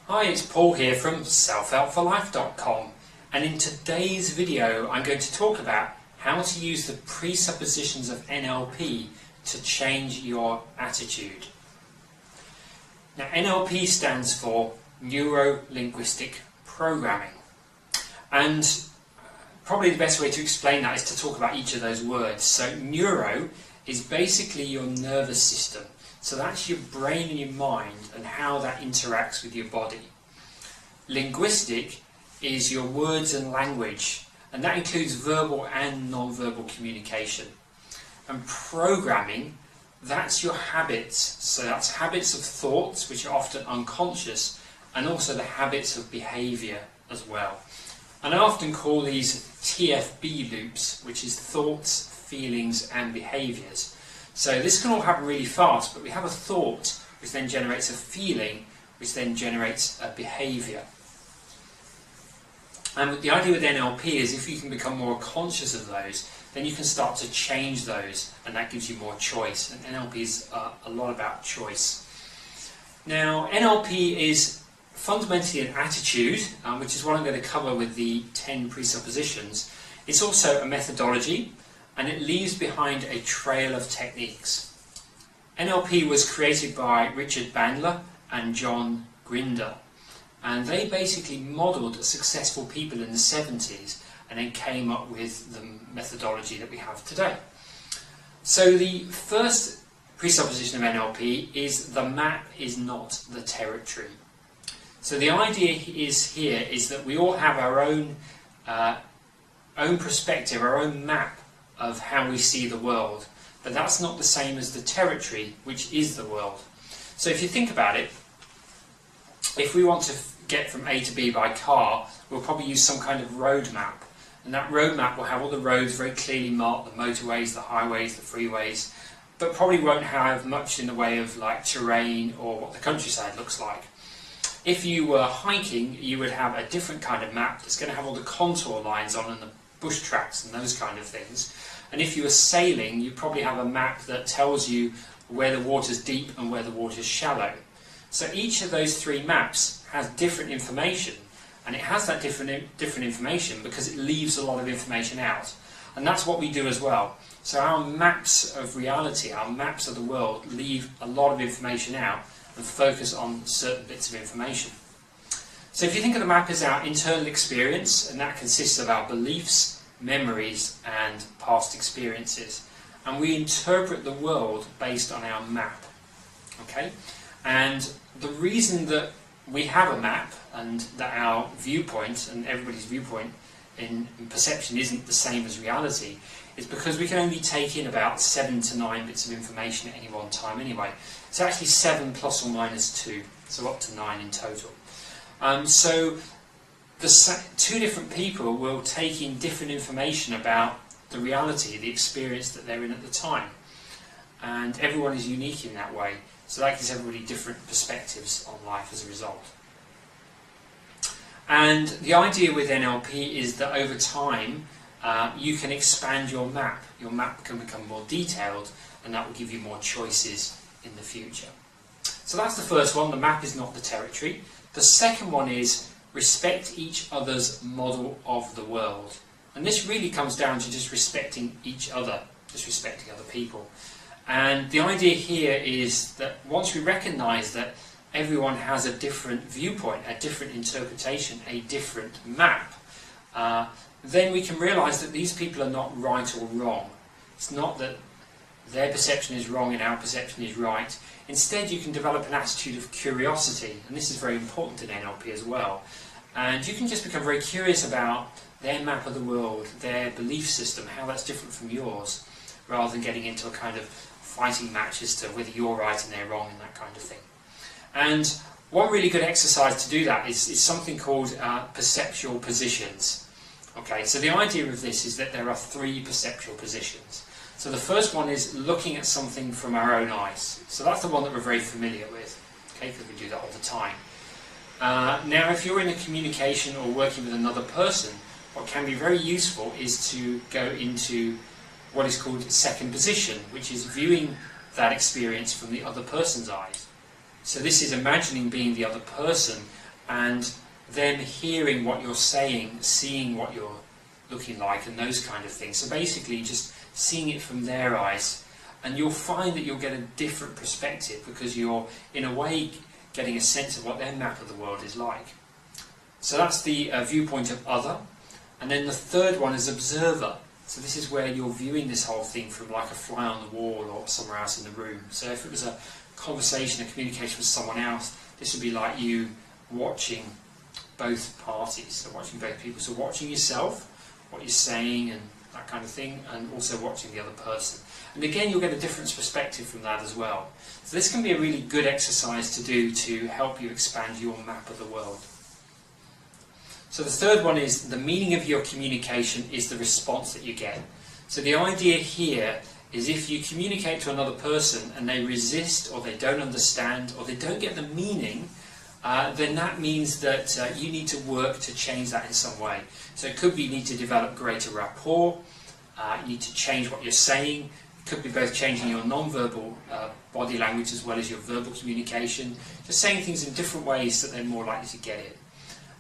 Hi, it's Paul here from selfhelpforlife.com, and in today's video I'm going to talk about how to use the presuppositions of NLP to change your attitude. Now, NLP stands for Neuro-Linguistic Programming, and probably the best way to explain that is to talk about each of those words. So neuro is basically your nervous system. So that's your brain and your mind and how that interacts with your body. Linguistic is your words and language, and that includes verbal and non-verbal communication. And programming, that's your habits. So that's habits of thoughts, which are often unconscious, and also the habits of behaviour as well. And I often call these TFB loops, which is thoughts, feelings and behaviours. So this can all happen really fast, but we have a thought which then generates a feeling, which then generates a behaviour. And the idea with NLP is if you can become more conscious of those, then you can start to change those, and that gives you more choice. And NLP is a lot about choice. Now, NLP is fundamentally an attitude, which is what I'm going to cover with the 10 presuppositions. It's also a methodology, and it leaves behind a trail of techniques. NLP was created by Richard Bandler and John Grinder, and they basically modelled successful people in the 70s and then came up with the methodology that we have today. So the first presupposition of NLP is the map is not the territory. So the idea is that we all have our own perspective, our own map of how we see the world, but that's not the same as the territory, which is the world. So if you think about it, if we want to get from A to B by car, we'll probably use some kind of road map, and that road map will have all the roads very clearly marked, the motorways, the highways, the freeways, but probably won't have much in the way of like terrain or what the countryside looks like. If you were hiking, you would have a different kind of map that's going to have all the contour lines on and the bush tracks and those kind of things. And if you were sailing, you probably have a map that tells you where the water's deep and where the water's shallow. So each of those three maps has different information, and it has that different information because it leaves a lot of information out. And that's what we do as well. So our maps of reality, our maps of the world, leave a lot of information out and focus on certain bits of information. So if you think of the map as our internal experience, and that consists of our beliefs, memories and past experiences, and we interpret the world based on our map. Okay? And the reason that we have a map and that our viewpoint and everybody's viewpoint in perception isn't the same as reality is because we can only take in about 7 to 9 bits of information at any one time anyway. It's actually 7 plus or minus 2, so up to 9 in total. So the two different people will take in different information about the reality, the experience that they're in at the time. And everyone is unique in that way, so that gives everybody different perspectives on life as a result. And the idea with NLP is that over time you can expand your map. Your map can become more detailed, and that will give you more choices in the future. So that's the first one, the map is not the territory. The second one is respect each other's model of the world. And this really comes down to just respecting each other, just respecting other people. And the idea here is that once we recognise that everyone has a different viewpoint, a different interpretation, a different map, then we can realise that these people are not right or wrong. It's not that their perception is wrong and our perception is right. Instead, you can develop an attitude of curiosity, and this is very important in NLP as well. And you can just become very curious about their map of the world, their belief system, how that's different from yours, rather than getting into a kind of fighting match as to whether you're right and they're wrong and that kind of thing. And one really good exercise to do that is something called perceptual positions. Okay, so the idea of this is that there are 3 perceptual positions. So the first one is looking at something from our own eyes. So that's the one that we're very familiar with, okay, because we do that all the time. Now, if you're in a communication or working with another person, what can be very useful is to go into what is called second position, which is viewing that experience from the other person's eyes. So this is imagining being the other person and them hearing what you're saying, seeing what you're looking like, and those kind of things. So basically just seeing it from their eyes, and you'll find that you'll get a different perspective because you're in a way getting a sense of what their map of the world is like. So that's the viewpoint of other. And then the third one is observer. So this is where you're viewing this whole thing from like a fly on the wall or somewhere else in the room. So if it was a conversation, a communication with someone else, this would be like you watching both parties, so watching both people. So watching yourself, what you're saying and that kind of thing, and also watching the other person. And again, you'll get a different perspective from that as well. So this can be a really good exercise to do to help you expand your map of the world. So the third one is the meaning of your communication is the response that you get. So the idea here is if you communicate to another person and they resist, or they don't understand, or they don't get the meaning, then that means that you need to work to change that in some way. So it could be you need to develop greater rapport, you need to change what you're saying. It could be both changing your non-verbal body language as well as your verbal communication, just saying things in different ways so that they're more likely to get it.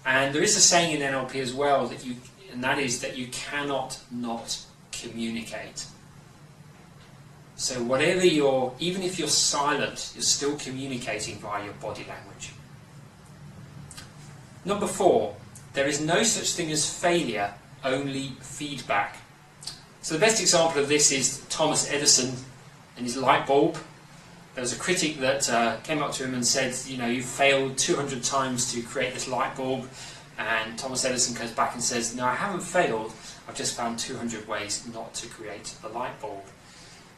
And there is a saying in NLP as well, and that is that you cannot not communicate. So whatever even if you're silent, you're still communicating via your body language. Number 4, there is no such thing as failure, only feedback. So the best example of this is Thomas Edison and his light bulb. There was a critic that came up to him and said, you failed 200 times to create this light bulb. And Thomas Edison goes back and says, no, I haven't failed, I've just found 200 ways not to create the light bulb.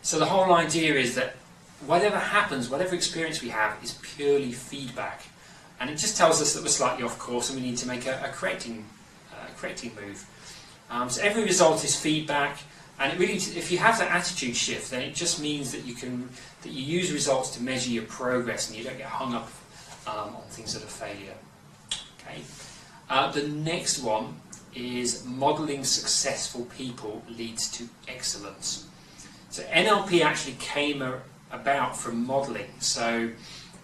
So the whole idea is that whatever happens, whatever experience we have, is purely feedback. And it just tells us that we're slightly off course and we need to make a correcting move. So every result is feedback, and it really, if you have that attitude shift, then it just means that you use results to measure your progress and you don't get hung up on things that are failure. Okay. The next one is modelling successful people leads to excellence. So NLP actually came about from modelling. So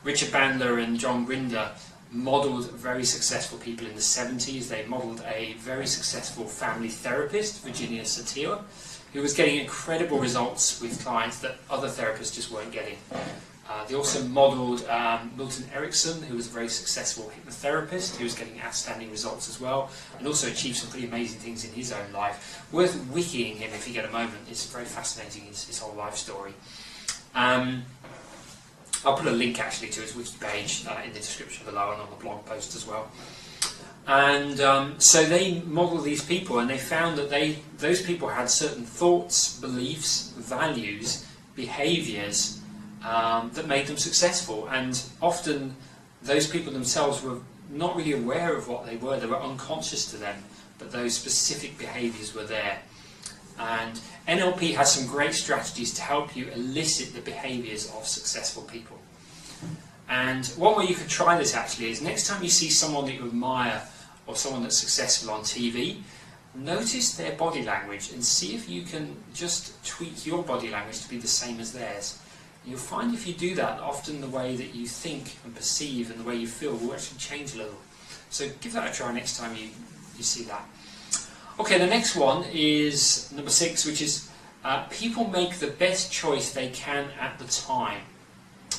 Richard Bandler and John Grinder modelled very successful people in the 70s. They modelled a very successful family therapist, Virginia Satir, who was getting incredible results with clients that other therapists just weren't getting. They also modelled Milton Erickson, who was a very successful hypnotherapist, who was getting outstanding results as well, and also achieved some pretty amazing things in his own life. Worth wikiing him if you get a moment. It's very fascinating, his whole life story. I'll put a link actually to his wiki page in the description below and on the blog post as well. And so they modelled these people, and they found that those people had certain thoughts, beliefs, values, behaviours that made them successful. And often those people themselves were not really aware of what they were unconscious to them, but those specific behaviours were there. And NLP has some great strategies to help you elicit the behaviours of successful people. And one way you could try this actually is next time you see someone that you admire or someone that's successful on TV, notice their body language and see if you can just tweak your body language to be the same as theirs. And you'll find if you do that, often the way that you think and perceive and the way you feel will actually change a little. So give that a try next time you see that. Okay, the next one is number 6, which is people make the best choice they can at the time.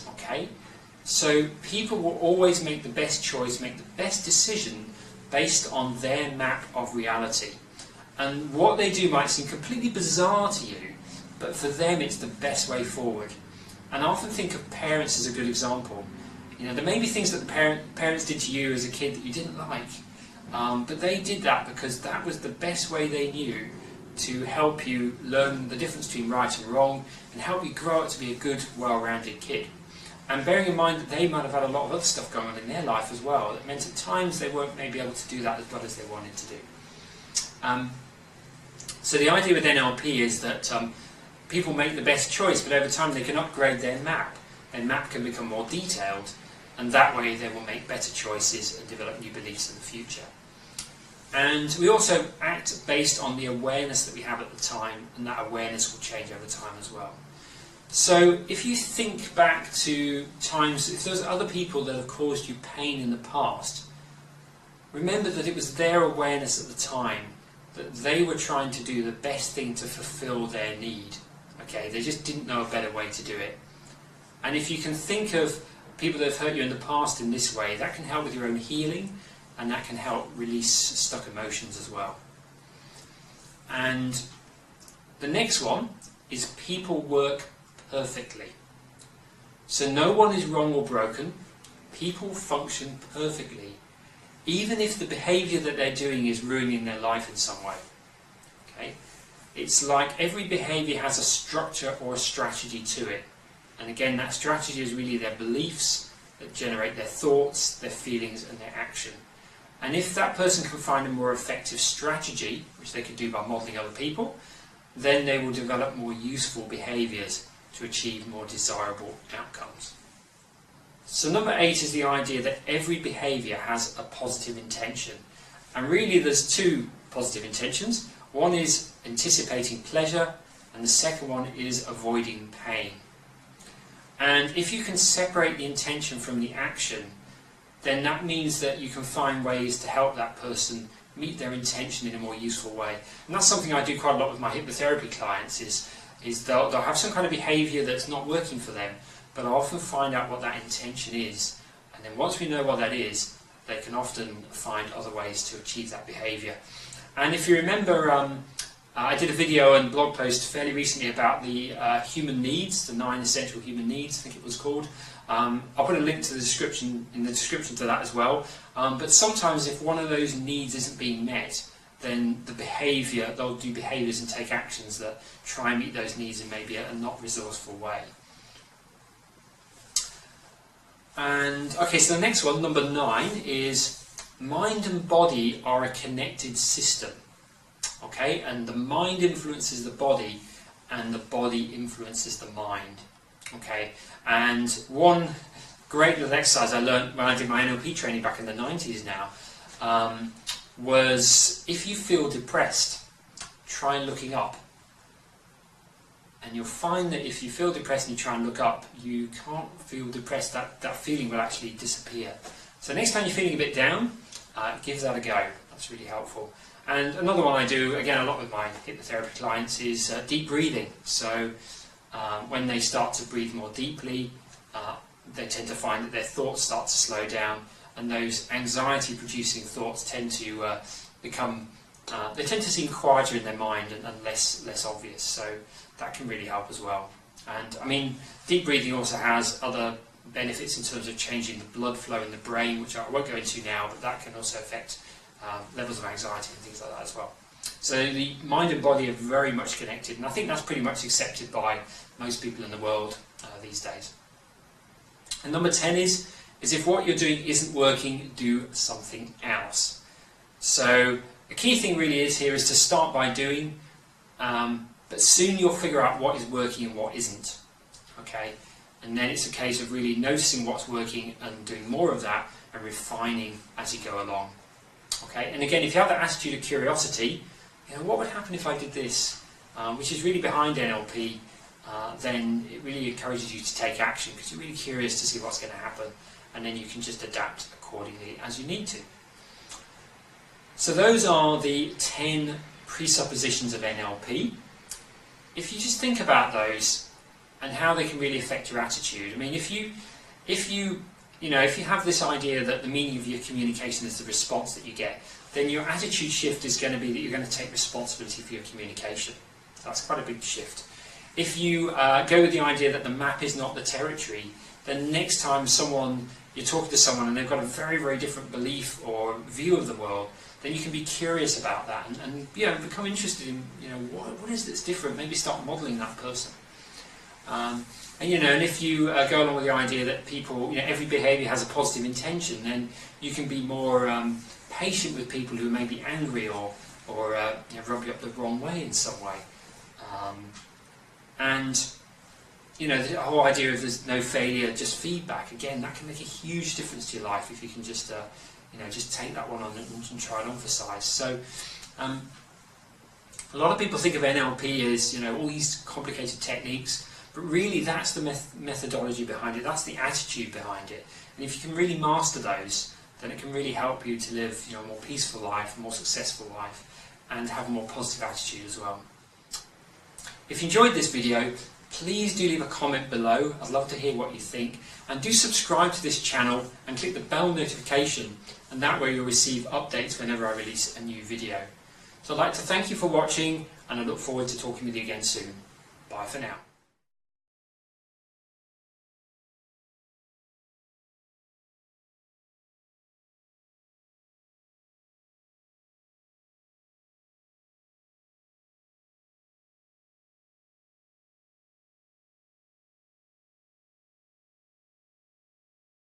Okay, so people will always make the best choice, make the best decision based on their map of reality. And what they do might seem completely bizarre to you, but for them it's the best way forward. And I often think of parents as a good example. There may be things that the parents did to you as a kid that you didn't like. But they did that because that was the best way they knew to help you learn the difference between right and wrong and help you grow up to be a good, well-rounded kid. And bearing in mind that they might have had a lot of other stuff going on in their life as well, that meant at times they weren't maybe able to do that as well as they wanted to do. So the idea with NLP is that people make the best choice, but over time they can upgrade their map. Their map can become more detailed, and that way they will make better choices and develop new beliefs in the future. And we also act based on the awareness that we have at the time, and that awareness will change over time as well. So if you think back to times, if there's other people that have caused you pain in the past, remember that it was their awareness at the time that they were trying to do the best thing to fulfill their need. Okay, they just didn't know a better way to do it. And if you can think of people that have hurt you in the past in this way, that can help with your own healing, and that can help release stuck emotions as well. And the next one is people work perfectly. So no one is wrong or broken. People function perfectly, even if the behaviour that they're doing is ruining their life in some way. Okay? It's like every behaviour has a structure or a strategy to it. And again, that strategy is really their beliefs that generate their thoughts, their feelings and their action. And if that person can find a more effective strategy, which they could do by modelling other people, then they will develop more useful behaviours to achieve more desirable outcomes. So number 8 is the idea that every behaviour has a positive intention. And really there's two positive intentions. One is anticipating pleasure, and the second one is avoiding pain. And if you can separate the intention from the action, then that means that you can find ways to help that person meet their intention in a more useful way. And that's something I do quite a lot with my hypnotherapy clients, is they'll have some kind of behaviour that's not working for them, but I often find out what that intention is. And then once we know what that is, they can often find other ways to achieve that behaviour. And if you remember, I did a video and blog post fairly recently about the human needs, the 9 essential human needs, I think it was called. I'll put a link to the description in the description to that as well. But sometimes if one of those needs isn't being met, then the behaviour, they'll do behaviours and take actions that try and meet those needs in maybe a not resourceful way. And okay, so the next one, number 9, is mind and body are a connected system. Okay, and the mind influences the body, and the body influences the mind. Okay, and one great little exercise I learned when I did my NLP training back in the 90s now was, if you feel depressed, try looking up. And you'll find that if you feel depressed and you try and look up, you can't feel depressed. That feeling will actually disappear. So next time you're feeling a bit down, give that a go. That's really helpful. And another one I do, again, a lot with my hypnotherapy clients, is deep breathing. So when they start to breathe more deeply, they tend to find that their thoughts start to slow down, and those anxiety-producing thoughts tend to become, they tend to seem quieter in their mind and less obvious. So that can really help as well. And I mean, deep breathing also has other benefits in terms of changing the blood flow in the brain, which I won't go into now, but that can also affect levels of anxiety and things like that as well. So the mind and body are very much connected, and I think that's pretty much accepted by most people in the world these days. And number 10 is if what you're doing isn't working, do something else. So the key thing really is here is to start by doing, but soon you'll figure out what is working and what isn't. Okay, and then it's a case of really noticing what's working and doing more of that and refining as you go along. Okay, and again, if you have that attitude of curiosity, you know, what would happen if I did this, which is really behind NLP, then it really encourages you to take action because you're really curious to see what's going to happen, and then you can just adapt accordingly as you need to. So those are the 10 presuppositions of NLP. If you just think about those and how they can really affect your attitude, I mean, if you have this idea that the meaning of your communication is the response that you get, then your attitude shift is going to be that you're going to take responsibility for your communication. That's quite a big shift. If you go with the idea that the map is not the territory, then next time you're talking to someone and they've got a very, very different belief or view of the world, then you can be curious about that and become interested in what is that's different. Maybe start modelling that person. And if you go along with the idea that people, every behaviour has a positive intention, then you can be more patient with people who may be angry or rub you up the wrong way in some way. The whole idea of there's no failure, just feedback. Again, that can make a huge difference to your life if you can just take that one on and try and emphasise. So. A lot of people think of NLP as all these complicated techniques, but really that's the methodology behind it, that's the attitude behind it. And if you can really master those, then it can really help you to live, you know, a more peaceful life, a more successful life, and have a more positive attitude as well. If you enjoyed this video, please do leave a comment below. I'd love to hear what you think, and do subscribe to this channel and click the bell notification, and that way you'll receive updates whenever I release a new video. So I'd like to thank you for watching, and I look forward to talking with you again soon. Bye for now.